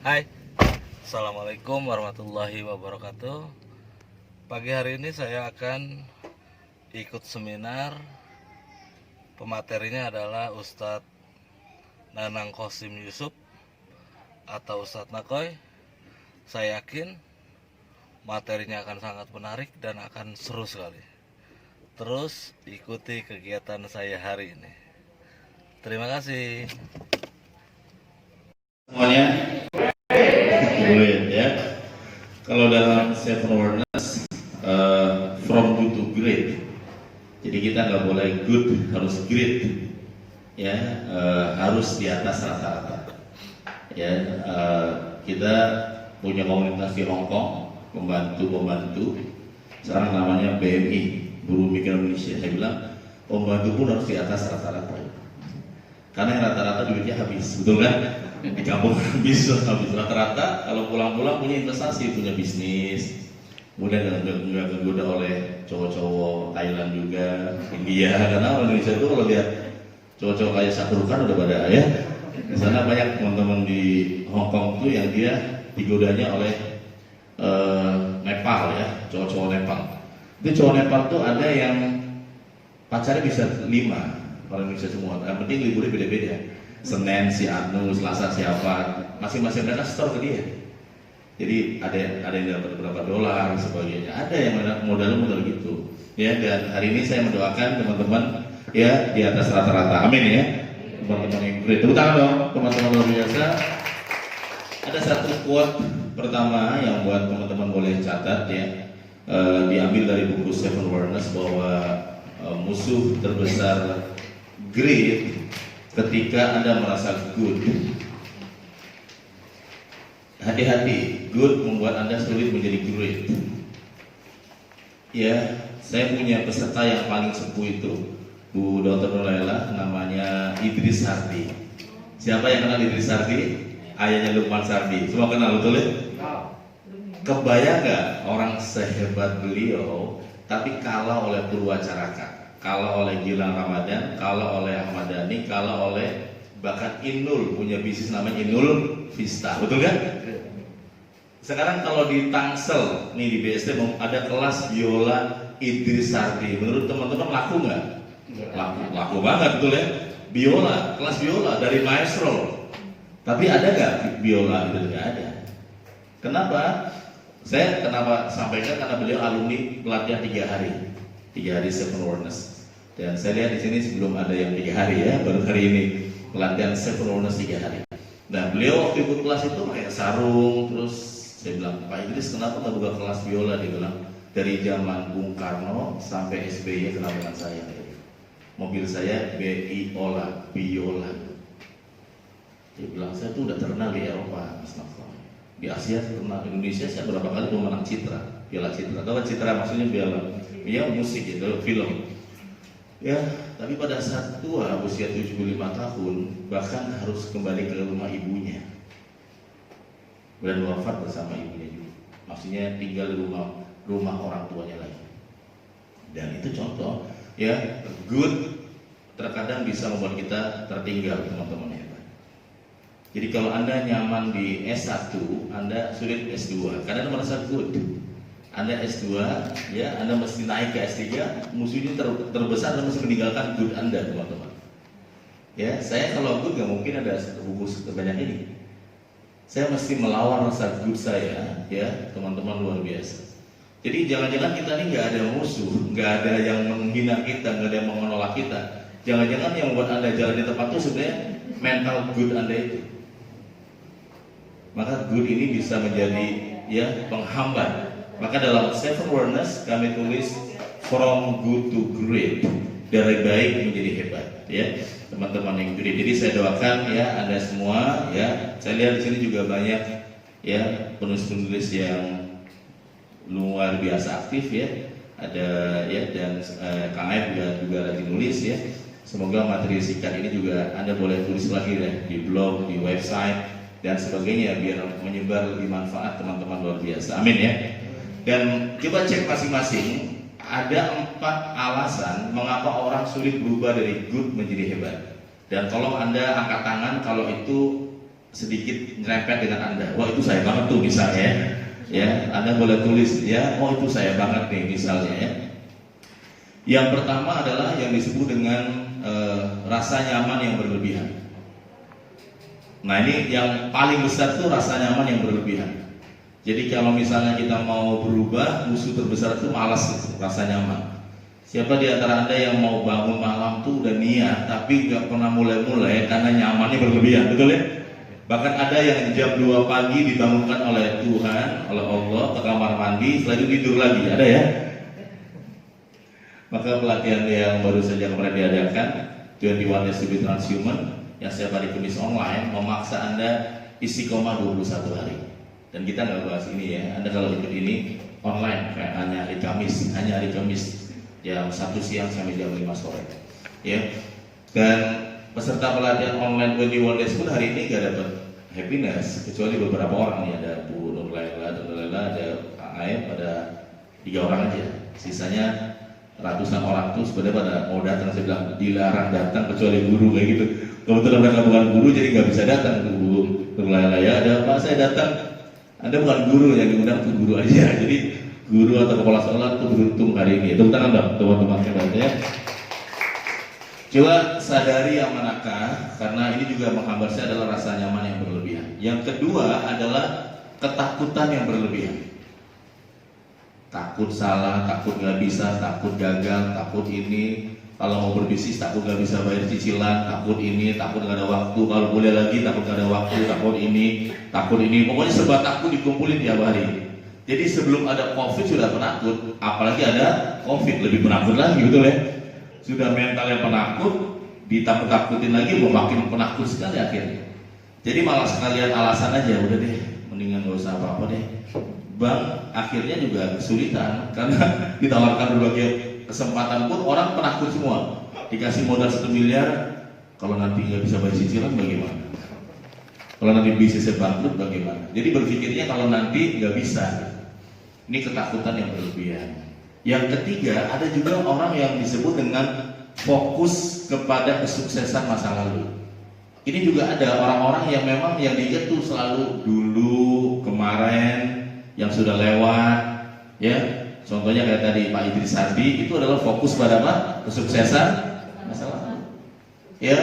Hai, Assalamualaikum warahmatullahi wabarakatuh. Pagi hari ini saya akan ikut seminar. Pematerinya adalah Ustadz Nanang Qasim Yusuf atau Ustadz Nakoy. Saya yakin materinya akan sangat menarik dan akan seru sekali. Terus ikuti kegiatan saya hari ini. Terima kasih. Semuanya great ya. Kalau dalam self awareness from good to great. Jadi kita nggak boleh good, harus great ya, harus di atas rata-rata ya. Kita punya komunitas di Hong Kong, pembantu sekarang namanya BMI, Buruh Migran Indonesia. Saya bilang pembantu pun harus di atas rata-rata karena yang rata-rata duitnya habis, betul kan? Di kampung habis rata-rata. Kalau pulang-pulang punya investasi, punya bisnis, kemudian nggak kegoda oleh cowok-cowok Thailand juga, India. Karena orang Indonesia itu kalau lihat cowok-cowok kayak Sakrukan udah pada ya. Di sana banyak teman-teman di Hong Kong tuh yang dia digodanya oleh Nepal ya, cowok-cowok Nepal. Itu cowok Nepal tuh ada yang pacarnya bisa 5 orang Indonesia semua. Yang penting liburnya beda-beda. Senin si Anu, Selasa siapa, masing-masing mereka store ke dia. Jadi ada yang dapat berapa dolar sebagainya. Ada yang modal gitu. Ya, dan hari ini saya mendoakan teman-teman ya di atas rata-rata. Amin ya. Teman-teman yang great. Tepuk tangan dong, teman-teman luar biasa. Ada satu quote pertama yang buat teman-teman boleh catat ya. Diambil dari buku Seven Awareness bahwa musuh terbesar great ketika Anda merasa good. Hati-hati, good membuat Anda sulit menjadi great. Ya, saya punya peserta yang paling sepuh itu, Bu Dr. Nurlela, namanya Idris Sardi. Siapa yang kenal Idris Sardi? Ayahnya Lukman Sardi. Semua kenal, betul ya? Kebayang nggak orang sehebat beliau, tapi kalah oleh Purwacaraka, kalah oleh Gilang Ramadan, kalah oleh Ahmad Dhani, kalah oleh bahkan Inul, punya bisnis namanya Inul Vista, betul kan? Sekarang kalau di Tangsel nih di BSD ada kelas biola Idris Sardi, menurut teman-teman laku nggak? Laku banget, betul ya? Biola, kelas biola dari maestro. Tapi ada nggak biola itu? Nggak ada. Kenapa? Saya kenapa sampaikan karena beliau alumni pelatihan 3 hari, 3 hari Seven Awareness. Dan saya lihat di sini sebelum ada yang 3 hari ya, baru hari ini pelatihan Seven Awareness 3 hari. Nah, beliau waktu ikut kelas itu kayak sarung, terus saya bilang, Pak Idris kenapa nggak buka kelas biola? Dia bilang, dari zaman Bung Karno sampai SBY kenal dengan saya. Mobil saya BI-Ola, biola. Dia bilang, saya tuh udah terkenal di Eropa, Mas Nafal. Di Asia terkenal, Indonesia saya berapa kali pemenang Citra, Piala Citra. Tahu Citra maksudnya piala musik itu, film. Ya, tapi pada saat tua, usia 75 tahun, bahkan harus kembali ke rumah ibunya. Dan wafat bersama ibunya juga. Maksudnya tinggal di rumah orang tuanya lagi. Dan itu contoh, ya, good terkadang bisa membuat kita tertinggal, teman-teman ya. Jadi kalau Anda nyaman di S1, Anda sulit S2 karena Anda merasa good. Anda S2, ya Anda mesti naik ke S3, musuhnya terbesar Anda mesti meninggalkan good Anda, teman-teman. Ya, saya kalau good nggak mungkin ada buku sebanyak ini. Saya mesti melawan rasa good saya, ya teman-teman luar biasa. Jadi jangan-jangan kita ini nggak ada musuh, nggak ada yang menghina kita, nggak ada yang menolak kita. Jangan-jangan yang membuat Anda jalan di tempat itu sebenarnya mental good Anda itu. Maka good ini bisa menjadi ya penghambat. Maka dalam Seven Awareness kami tulis from good to great, dari baik menjadi hebat, ya teman-teman yang great. Jadi saya doakan ya Anda semua ya. Saya lihat di sini juga banyak ya penulis-penulis yang luar biasa aktif ya. Ada ya dan Kang Aib juga lagi nulis ya. Semoga materi singkat ini juga Anda boleh tulis lagi ya di blog, di website dan sebagainya biar menyebar lebih manfaat teman-teman luar biasa. Amin ya. Dan coba cek masing-masing, ada 4 alasan mengapa orang sulit berubah dari good menjadi hebat. Dan tolong Anda angkat tangan kalau itu sedikit nyerempet dengan Anda. Wah, itu saya banget tuh misalnya. Ya, Anda boleh tulis ya, oh itu saya banget nih misalnya ya. Yang pertama adalah yang disebut dengan rasa nyaman yang berlebihan. Nah, ini yang paling besar tuh rasa nyaman yang berlebihan. Jadi kalau misalnya kita mau berubah, musuh terbesar itu malas gitu, rasa nyaman. Siapa di antara Anda yang mau bangun malam tuh udah niat tapi nggak pernah mulai-mulai karena nyamannya berlebihan, betul ya? Bahkan ada yang jam 2 pagi dibangunkan oleh Tuhan, oleh Allah, ke kamar mandi, setelah itu tidur lagi, ada ya? Maka pelatihan yang baru saja kemarin diadakan 21 Days to be Transhuman yang setiap hari Kamis online memaksa Anda istiqomah 21 hari. Dan kita nggak bahas ini ya, Anda kalau ikut ini online kayak hanya hari Kamis jam 1 siang sampai jam 5 sore ya. Dan peserta pelatihan online 21 Days pun hari ini gak dapat happiness kecuali beberapa orang nih, ada Bu Nur Laila, ada Aib, ada 3 orang aja. Sisanya ratusan orang tuh sebenarnya pada mau datang, saya bilang dilarang datang kecuali guru kayak gitu. Kebetulan mereka bukan guru jadi nggak bisa datang. Bu Nur Laila ya, ada Pak saya datang, Anda bukan guru yang diundang tuh guru aja. Jadi guru atau kepala sekolah tuh beruntung hari ini. Tepuk tangan dong teman-teman hebat ya. Coba sadari yang manakah, karena ini juga menghambat saya adalah rasa nyaman yang berlebihan. Yang kedua adalah ketakutan yang berlebihan. Takut salah, takut nggak bisa, takut gagal, takut ini. Kalau mau berbisnis takut nggak bisa bayar cicilan, takut ini, takut nggak ada waktu. Kalau boleh lagi takut nggak ada waktu, takut ini, takut ini. Pokoknya serba takut dikumpulin tiap hari. Jadi sebelum ada COVID sudah penakut, apalagi ada COVID lebih penakut lagi, betul ya? Sudah mentalnya penakut, ditakut-takutin lagi, makin penakut sekali akhirnya. Jadi malah sekalian alasan aja, udah deh, mendingan gak usah apa-apa deh. Bank akhirnya juga kesulitan karena ditawarkan berbagai kesempatan pun orang penakut semua. Dikasih modal 1 miliar, kalau nanti nggak bisa bayar cicilan bagaimana? Kalau nanti bisnisnya bangkrut bagaimana? Jadi berpikirnya kalau nanti nggak bisa. Ini ketakutan yang berlebihan. Yang ketiga, ada juga orang yang disebut dengan fokus kepada kesuksesan masa lalu. Ini juga ada orang-orang yang memang yang diingat tuh selalu dulu, kemarin, yang sudah lewat, ya. Contohnya kayak tadi Pak Idris Sardi, itu adalah fokus pada apa? Kesuksesan masa lalu. Ya,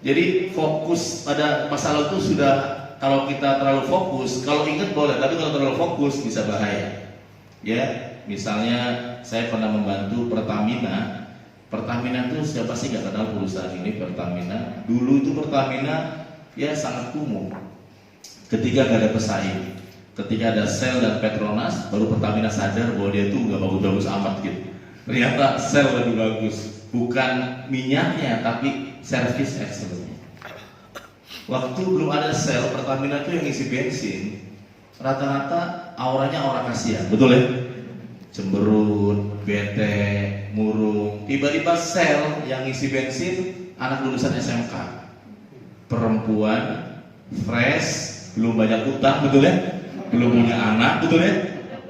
jadi fokus pada masa lalu itu sudah, kalau kita terlalu fokus, kalau ingat boleh, tapi kalau terlalu fokus bisa bahaya. Ya, misalnya saya pernah membantu Pertamina. Pertamina itu siapa sih nggak kenal perusahaan ini Pertamina? Dulu itu Pertamina ya sangat kumuh. Ketika gak ada pesaing, ketika ada Shell dan Petronas, baru Pertamina sadar bahwa dia itu nggak bagus-bagus amat gitu. Ternyata Shell lebih bagus, bukan minyaknya tapi service excellence. Waktu belum ada Shell, Pertamina itu yang isi bensin rata-rata auranya aura kasihan, betul ya? Cemberut, bete, murung. Tiba-tiba Shell yang isi bensin anak lulusan SMK, perempuan, fresh, belum banyak utang, betul ya? Belum punya anak, betul ya?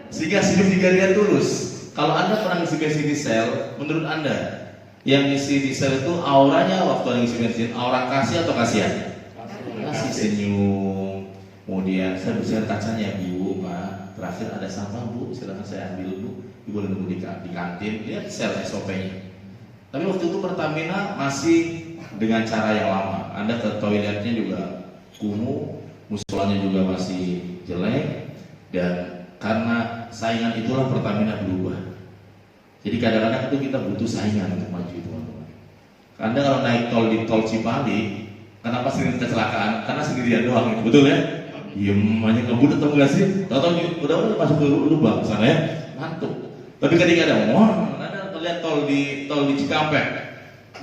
Sehingga hidup dia tulus. Kalau Anda pernah ngisi bensin di Shell, menurut Anda yang ngisi di Shell itu auranya waktu ngisi bensin aura kasih atau kasihan? Kasih, senyum. Kemudian saya bersihkan kacanya, Bu, Pak, terakhir ada sampah Bu, silakan saya ambil Bu, Ibu boleh nunggu di kantin. Lihat Shell SOP-nya. Tapi waktu itu Pertamina masih dengan cara yang lama. Anda ke toiletnya juga kumuh, musolanya juga masih jelek, dan karena saingan itulah Pertamina berubah. Jadi kadang-kadang itu kita butuh saingan untuk maju, teman-teman. Anda kalau naik tol di tol Cipali, kenapa sering kecelakaan? Karena sendirian doang, itu betul ya? Diem aja ngebut atau enggak sih? Tahu-tahu udah masuk ke lubang sana ya, ngantuk. Tapi ketika ada Anda lihat tol di Cikampek,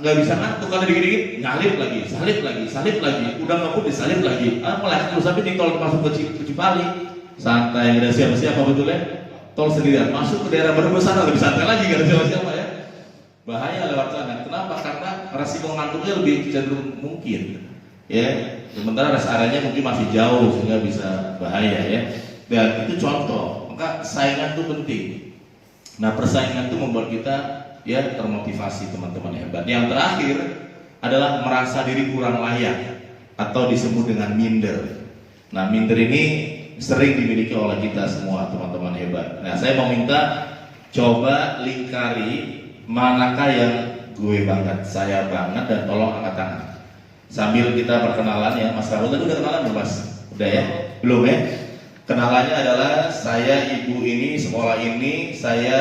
nggak bisa ngantuk karena dikit-dikit nyalip lagi, salip lagi, udah ngebut disalip lagi. Mulai terus tapi di tol masuk ke Cipali, santai, nggak ada siapa-siapa, betul ya? Tol sendirian, masuk ke daerah Brebes sana lebih santai lagi, nggak ada siapa-siapa ya. Bahaya lewat sana. Kenapa? Karena resiko ngantuknya lebih cenderung mungkin. Ya, sementara rest areanya mungkin masih jauh sehingga bisa bahaya ya. Dan itu contoh. Maka saingan itu penting. Nah, persaingan itu membuat kita ya termotivasi, teman-teman hebat. Yang terakhir adalah merasa diri kurang layak atau disebut dengan minder. Nah, minder ini sering dimiliki oleh kita semua, teman-teman hebat. Nah, saya mau minta coba lingkari manakah yang gue banget, saya banget, dan tolong angkat tangan. Sambil kita perkenalan ya, Mas Rahul tadi udah kenalan belum Mas? Udah ya? Belum ya? Kenalannya adalah saya, ibu ini, sekolah ini, saya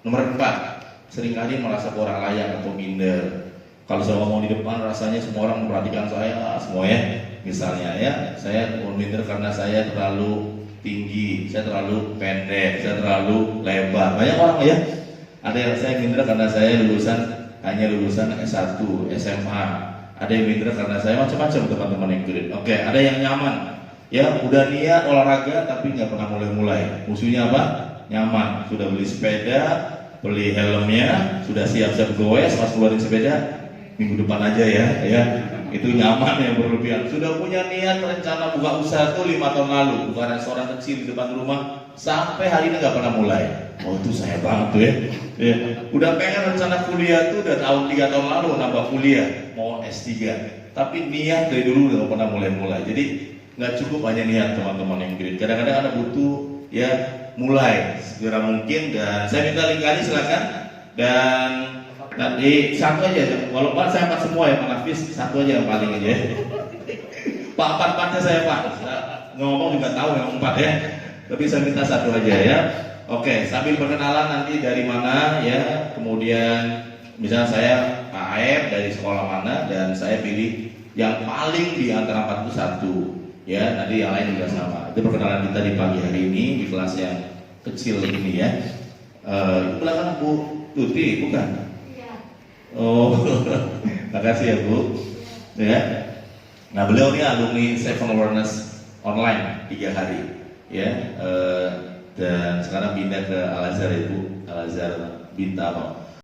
nomor 4. Seringkali merasa kurang layak atau minder. Kalau saya ngomong di depan rasanya semua orang memperhatikan saya, semua ya. Misalnya ya, saya minder karena saya terlalu tinggi, saya terlalu pendek, saya terlalu lebar. Banyak orang ya. Ada yang saya minder karena saya hanya lulusan S1, SMA. Ada yang minder karena saya macam-macam, teman-teman yang kulit. Oke, ada yang nyaman. Ya, udah niat olahraga tapi nggak pernah mulai-mulai. Musuhnya apa? Nyaman. Sudah beli sepeda, beli helmnya, sudah siap-siap goes, pas keluarin sepeda minggu depan aja ya. Itu nyaman yang berlebihan. Sudah punya niat rencana buka usaha tuh 5 tahun lalu, buka restoran kecil di depan rumah, sampai hari ini nggak pernah mulai. Oh, itu saya banget tuh ya. Udah pengen rencana kuliah tuh udah tahun 3 tahun lalu nambah kuliah, mau S3. Tapi niat dari dulu nggak pernah mulai-mulai. Jadi nggak cukup hanya niat, teman-teman yang kredit. Kadang-kadang ada butuh ya mulai segera mungkin. Dan saya minta lingkari silakan. Dan nanti satu aja, walaupun saya empat semua ya Pak Nafis, satu aja yang paling aja ya. Pak, empat-empatnya saya Pak, ngomong juga tahu yang 4 ya. Tapi saya minta satu aja ya. Oke, sambil perkenalan nanti dari mana ya. Kemudian misalnya saya Pak Aep dari sekolah mana, dan saya pilih yang paling di antara 4 itu satu. Ya, nanti yang lain juga sama. Itu perkenalan kita di pagi hari ini di kelas yang kecil ini ya. Itu belakang Bu Tuti, bukan? Iya. Oh, makasih ya Bu. Ya. Nah, beliau ini alumni Seven Awareness Online 3 hari. Ya, dan sekarang pindah ke Al Azhar ya Bu, Al Azhar Bintaro.